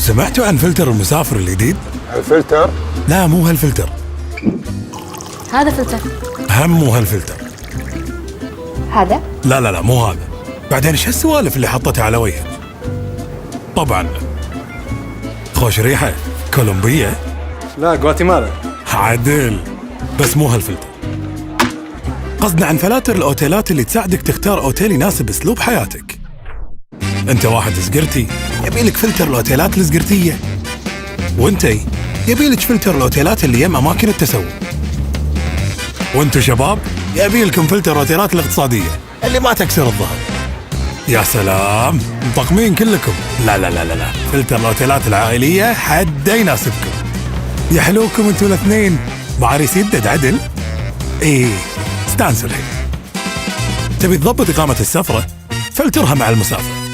سمعتوا عن فلتر المسافر الجديد؟ الفلتر؟ لا مو هالفلتر، هذا فلتر. هم مو هالفلتر. هذا؟ لا مو هذا. بعدين ايش هالسوالف اللي حطتها على وجهك؟ طبعا خوش ريحة كولومبية. لا غواتيمالا. عدل، بس مو هالفلتر. قصدنا عن فلاتر الاوتيلات اللي تساعدك تختار اوتيل يناسب اسلوب حياتك. انت واحد زقرتي يبيلك فلتر الاوتيلات الزقرتية، وانتي يبيلك فلتر الاوتيلات اللي يم اماكن التسوق، وانتو شباب يبيلكم فلتر الاوتيلات الاقتصادية اللي ما تكسر الظهر. يا سلام، مطقمين كلكم. لا، فلتر الاوتيلات العائلية حد يناسبكم. يا حلوكم انتوا الاثنين، بعريس يدد عدل. ايه استانسوا الحين. تبي تضبط إقامة السفرة؟ فلترها مع المسافر.